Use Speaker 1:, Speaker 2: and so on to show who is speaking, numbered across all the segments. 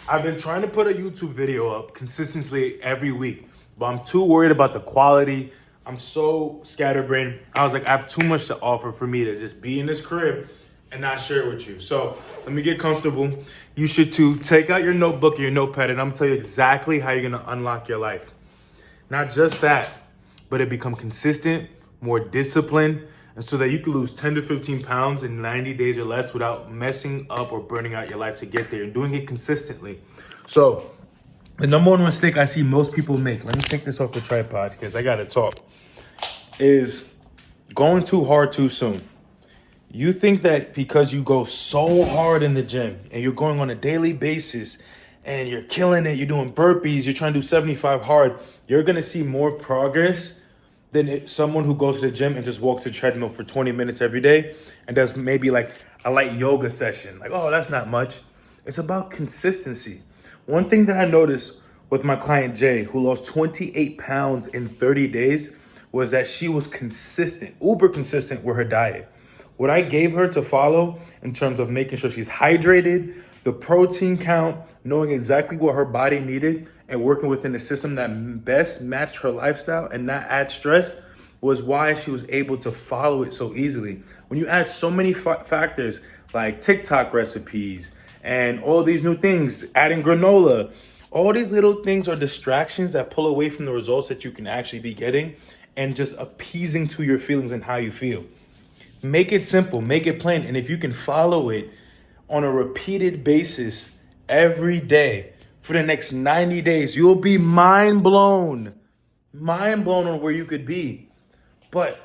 Speaker 1: I've been trying to put a YouTube video up consistently every week, but I'm too worried about the quality. I'm so scatterbrained. I was like, I have too much to offer for me to just be in this crib and not share it with you. So let me get comfortable. You should too. Take out your notebook or your notepad, and I'm gonna tell you exactly how you're gonna unlock your life. Not just that, but it become consistent, more disciplined, and so that you can lose 10 to 15 pounds in 90 days or less without messing up or burning out your life to get there and doing it consistently. So the number one mistake I see most people make, let me take this off the tripod because I gotta talk, is going too hard too soon. You think that because you go so hard in the gym and you're going on a daily basis and you're killing it, you're doing burpees, you're trying to do 75 hard, you're gonna see more progress than someone who goes to the gym and just walks the treadmill for 20 minutes every day and does maybe like a light yoga session. Like, oh, that's not much. It's about consistency. One thing that I noticed with my client Jay, who lost 28 pounds in 30 days, was that she was consistent, uber consistent with her diet. What I gave her to follow in terms of making sure she's hydrated, the protein count, knowing exactly what her body needed, and working within a system that best matched her lifestyle and not add stress, was why she was able to follow it so easily. When you add so many factors like TikTok recipes and all these new things, adding granola, all these little things are distractions that pull away from the results that you can actually be getting and just appeasing to your feelings and how you feel. Make it simple, make it plain, and if you can follow it on a repeated basis every day for the next 90 days, you'll be mind blown on where you could be. But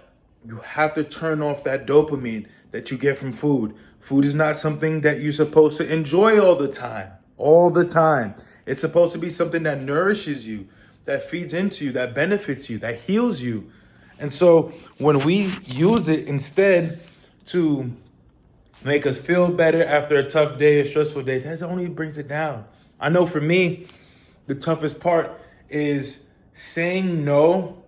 Speaker 1: you have to turn off that dopamine that you get from food. Food is not something that you're supposed to enjoy all the time. It's supposed to be something that nourishes you, that feeds into you, that benefits you, that heals you. And so when we use it instead to make us feel better after a tough day, a stressful day, that only brings it down. I know for me, the toughest part is saying no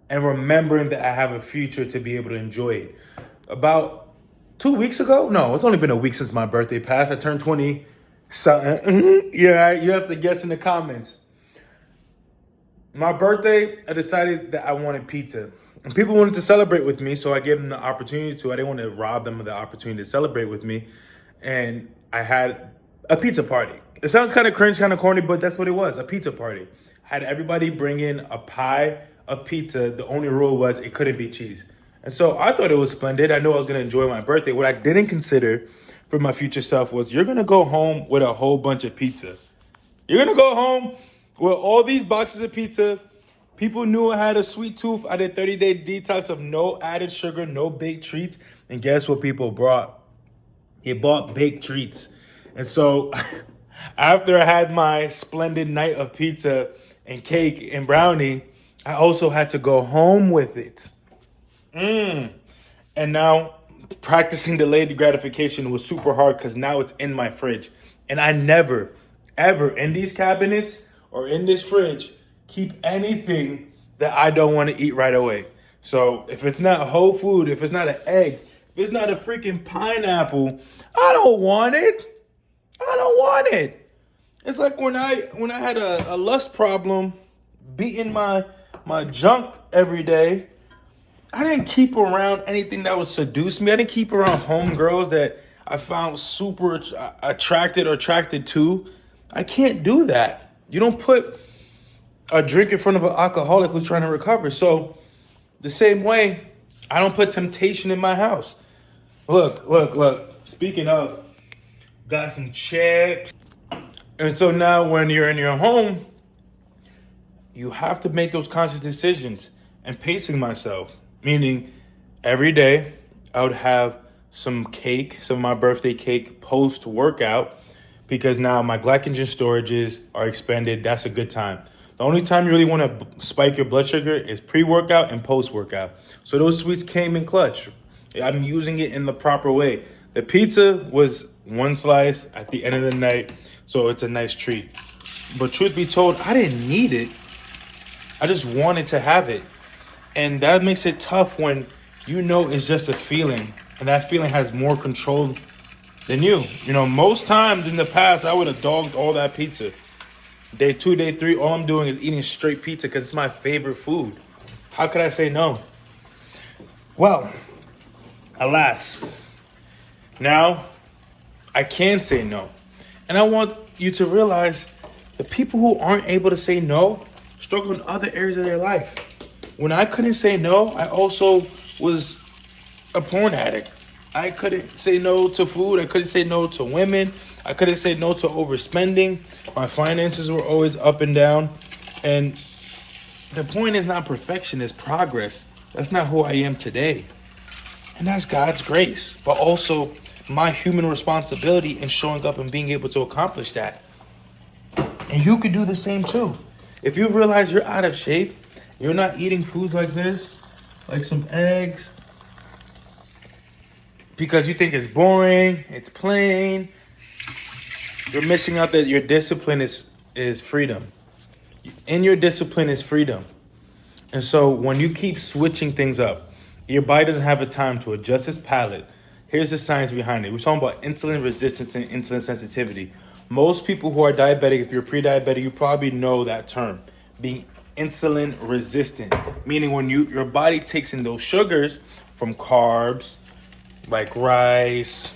Speaker 1: and remembering that I have a future to be able to enjoy it. About 2 weeks ago, no, it's only been a week since my birthday passed. I turned 20 something. Yeah, you have to guess in the comments. My birthday, I decided that I wanted pizza. And people wanted to celebrate with me, so I gave them the opportunity to. I didn't want to rob them of the opportunity to celebrate with me. And I had a pizza party. It sounds kind of cringe, kind of corny, but that's what it was, a pizza party. I had everybody bring in a pie of pizza. The only rule was it couldn't be cheese. And so I thought it was splendid. I knew I was going to enjoy my birthday. What I didn't consider for my future self was you're going to go home with a whole bunch of pizza. You're going to go home with all these boxes of pizza. People knew I had a sweet tooth. I did 30-day detox of no added sugar, no baked treats. And guess what people brought? They bought baked treats. And so after I had my splendid night of pizza and cake and brownie, I also had to go home with it. And now practicing delayed gratification was super hard because now it's in my fridge. And I never, ever in these cabinets or in this fridge keep anything that I don't want to eat right away. So if it's not whole food, if it's not an egg, if it's not a freaking pineapple, I don't want it. I don't want it. It's like when I had a lust problem, beating my junk every day, I didn't keep around anything that would seduce me. I didn't keep around homegirls that I found super attracted or attracted to. I can't do that. You don't put a drink in front of an alcoholic who's trying to recover. So the same way, I don't put temptation in my house. Look. Speaking of, got some chips. And so now when you're in your home, you have to make those conscious decisions. And pacing myself, meaning every day I would have some cake, some of my birthday cake post-workout, because now my glycogen storages are expended. That's a good time. The only time you really want to spike your blood sugar is pre-workout and post-workout. So those sweets came in clutch. I'm using it in the proper way. The pizza was one slice at the end of the night, so it's a nice treat. But truth be told, I didn't need it. I just wanted to have it. And that makes it tough when you know it's just a feeling, and that feeling has more control than you. You know, most times in the past, I would have dogged all that pizza. Day 2, day 3, all I'm doing is eating straight pizza because it's my favorite food. How could I say no? Well, alas, now I can say no. And I want you to realize the people who aren't able to say no struggle in other areas of their life. When I couldn't say no, I also was a porn addict. I couldn't say no to food. I couldn't say no to women. I couldn't say no to overspending. My finances were always up and down. And the point is not perfection, it's progress. That's not who I am today. And that's God's grace, but also my human responsibility in showing up and being able to accomplish that. And you could do the same too. If you realize you're out of shape, you're not eating foods like this, like some eggs, because you think it's boring, it's plain, you're missing out that your discipline is freedom. In your discipline is freedom. And so when you keep switching things up, your body doesn't have a time to adjust its palate. Here's the science behind it. We're talking about insulin resistance and insulin sensitivity. Most people who are diabetic, if you're pre-diabetic, you probably know that term, being insulin resistant, meaning when your body takes in those sugars from carbs, like rice,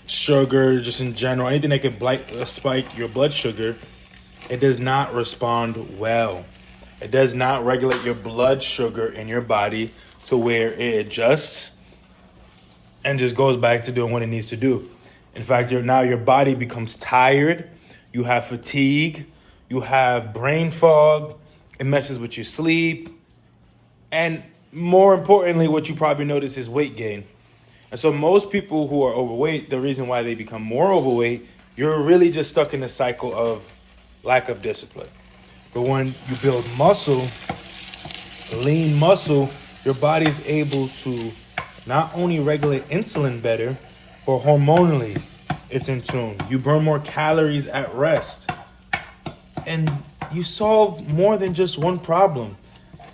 Speaker 1: sugar, just in general, anything that could spike your blood sugar, it does not respond well. It does not regulate your blood sugar in your body to where it adjusts and just goes back to doing what it needs to do. In fact, now your body becomes tired, you have fatigue, you have brain fog, it messes with your sleep, and more importantly, what you probably notice is weight gain. And so most people who are overweight, the reason why they become more overweight, you're really just stuck in a cycle of lack of discipline. But when you build muscle, lean muscle, your body is able to not only regulate insulin better, but hormonally it's in tune. You burn more calories at rest. And you solve more than just one problem.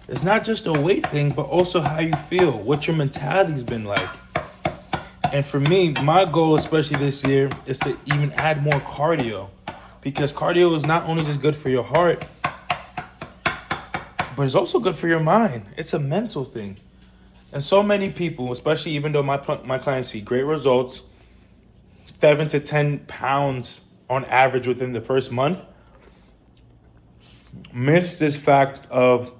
Speaker 1: It's not just a weight thing, but also how you feel, what your mentality's been like. And for me, my goal, especially this year, is to even add more cardio. Because cardio is not only just good for your heart, but it's also good for your mind. It's a mental thing. And so many people, especially even though my clients see great results, 7 to 10 pounds on average within the first month, miss this fact of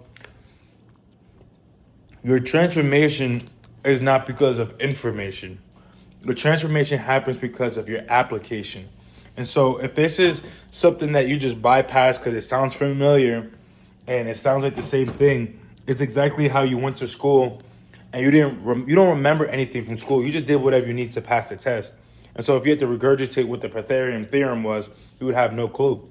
Speaker 1: your transformation is not because of information. The transformation happens because of your application. And so if this is something that you just bypass because it sounds familiar and it sounds like the same thing, it's exactly how you went to school and you don't remember anything from school. You just did whatever you need to pass the test. And so if you had to regurgitate what the Pythagorean theorem was, you would have no clue.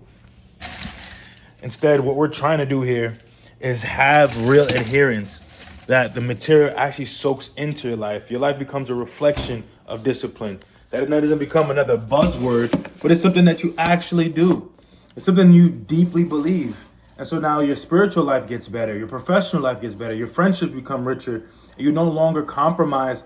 Speaker 1: Instead, what we're trying to do here is have real adherence, that the material actually soaks into your life. Your life becomes a reflection of discipline. That doesn't become another buzzword, but it's something that you actually do. It's something you deeply believe. And so now your spiritual life gets better, your professional life gets better, your friendships become richer. You no longer compromise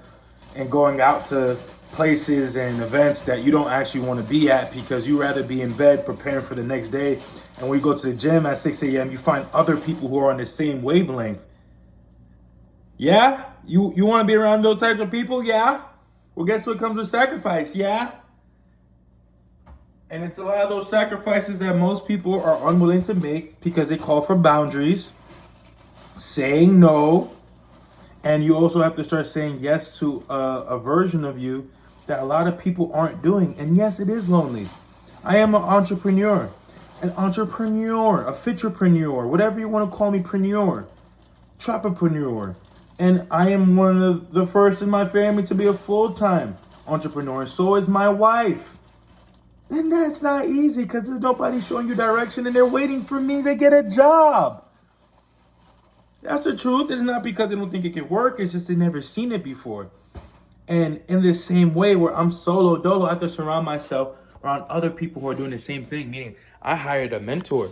Speaker 1: in going out to places and events that you don't actually want to be at because you rather be in bed preparing for the next day. And when you go to the gym at 6 a.m., you find other people who are on the same wavelength. Yeah? You want to be around those types of people? Yeah? Well, guess what comes with sacrifice? Yeah? And it's a lot of those sacrifices that most people are unwilling to make because they call for boundaries, saying no, and you also have to start saying yes to a version of you that a lot of people aren't doing. And yes, it is lonely. I am an entrepreneur, a fitrepreneur, whatever you want to call me, preneur, trapapreneur. And I am one of the first in my family to be a full-time entrepreneur. So is my wife. And that's not easy because there's nobody showing you direction and they're waiting for me to get a job. That's the truth. It's not because they don't think it can work. It's just they've never seen it before. And in the same way where I'm solo dolo, I have to surround myself around other people who are doing the same thing. Meaning I hired a mentor.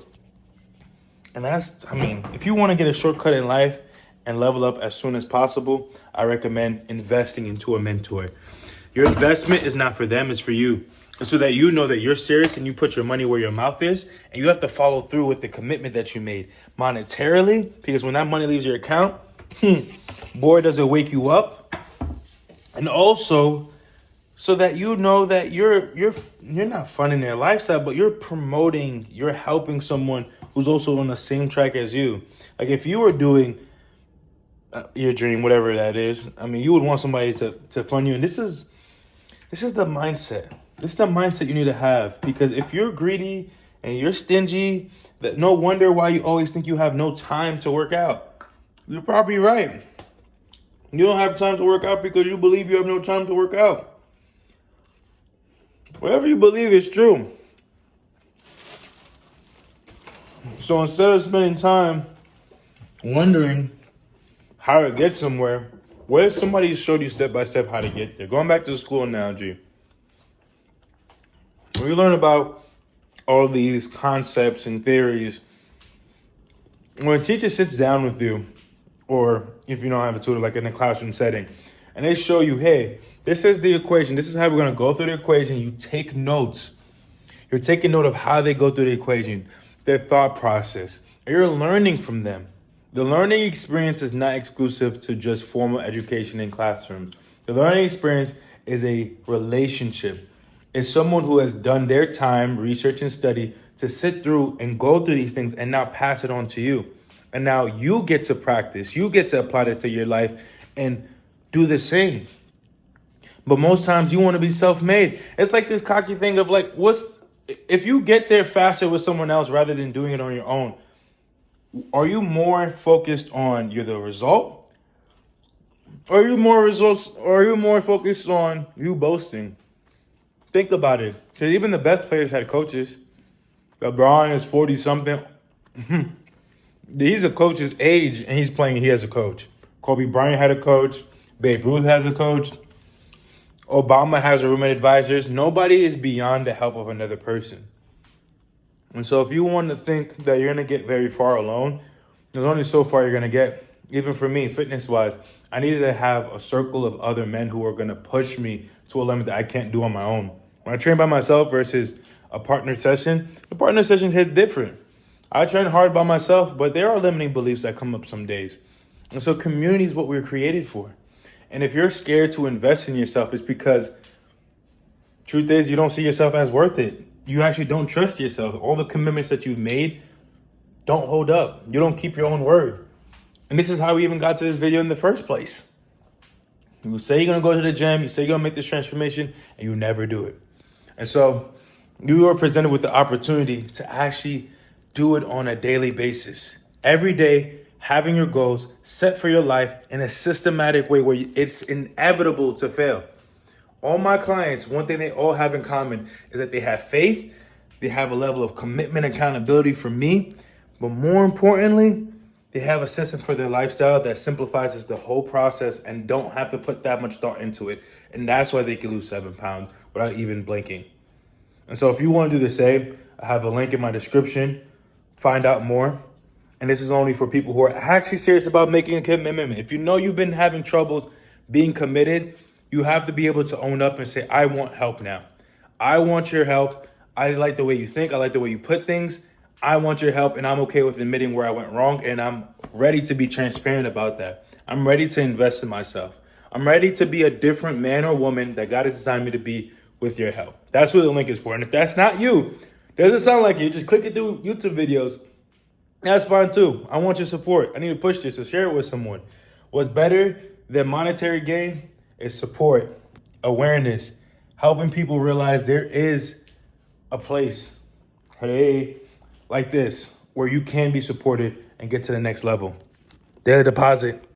Speaker 1: And if you want to get a shortcut in life and level up as soon as possible, I recommend investing into a mentor. Your investment is not for them, it's for you. And so that you know that you're serious and you put your money where your mouth is, and you have to follow through with the commitment that you made monetarily, because when that money leaves your account, boy, does it wake you up. And also, so that you know that you're not funding their lifestyle, but you're helping someone who's also on the same track as you. Like if you were doing your dream, whatever that is, I mean, you would want somebody to fund you. And this is the mindset. This is the mindset you need to have, because if you're greedy and you're stingy, that no wonder why you always think you have no time to work out. You're probably right. You don't have time to work out because you believe you have no time to work out. Whatever you believe is true. So instead of spending time wondering how to get somewhere, what if somebody showed you step by step how to get there? Going back to the school analogy, when you learn about all these concepts and theories, when a teacher sits down with you, or if you don't have a tutor, like in a classroom setting, and they show you, hey, this is the equation. This is how we're going to go through the equation. You take notes. You're taking note of how they go through the equation, their thought process. And you're learning from them. The learning experience is not exclusive to just formal education in classrooms. The learning experience is a relationship. It's someone who has done their time, research and study to sit through and go through these things and now pass it on to you. And now you get to practice. You get to apply that to your life and do the same. But most times you want to be self-made. It's like this cocky thing of like, if you get there faster with someone else rather than doing it on your own, are you more focused on the result? Or are you more focused on you boasting? Think about it. Because even the best players had coaches. LeBron is 40 something. He's a coach's age and he's playing. He has a coach. Kobe Bryant had a coach. Babe Ruth has a coach. Obama has a room of advisors. Nobody is beyond the help of another person. And so if you want to think that you're going to get very far alone, there's only so far you're going to get. Even for me, fitness-wise, I needed to have a circle of other men who are going to push me to a limit that I can't do on my own. When I train by myself versus a partner session, the partner session hits different. I train hard by myself, but there are limiting beliefs that come up some days. And so community is what we're created for. And if you're scared to invest in yourself, it's because truth is you don't see yourself as worth it. You actually don't trust yourself. All the commitments that you've made don't hold up. You don't keep your own word. And this is how we even got to this video in the first place. You say you're going to go to the gym, you say you're going to make this transformation, and you never do it. And so you are presented with the opportunity to actually do it on a daily basis. Every day, having your goals set for your life in a systematic way where it's inevitable to fail. All my clients, one thing they all have in common is that they have faith, they have a level of commitment, accountability for me, but more importantly, they have a system for their lifestyle that simplifies the whole process and don't have to put that much thought into it. And that's why they can lose 7 pounds without even blinking. And so if you want to do the same, I have a link in my description. Find out more. And this is only for people who are actually serious about making a commitment. If you know you've been having troubles being committed, you have to be able to own up and say, I want help now. I want your help. I like the way you think. I like the way you put things. I want your help, and I'm okay with admitting where I went wrong, and I'm ready to be transparent about that. I'm ready to invest in myself. I'm ready to be a different man or woman that God has designed me to be with your help. That's what the link is for. And if that's not you, doesn't sound like you, just click it through YouTube videos. That's fine too. I want your support. I need to push this, so share it with someone. What's better than monetary gain is support, awareness, helping people realize there is a place, like this, where you can be supported and get to the next level. Daily deposit.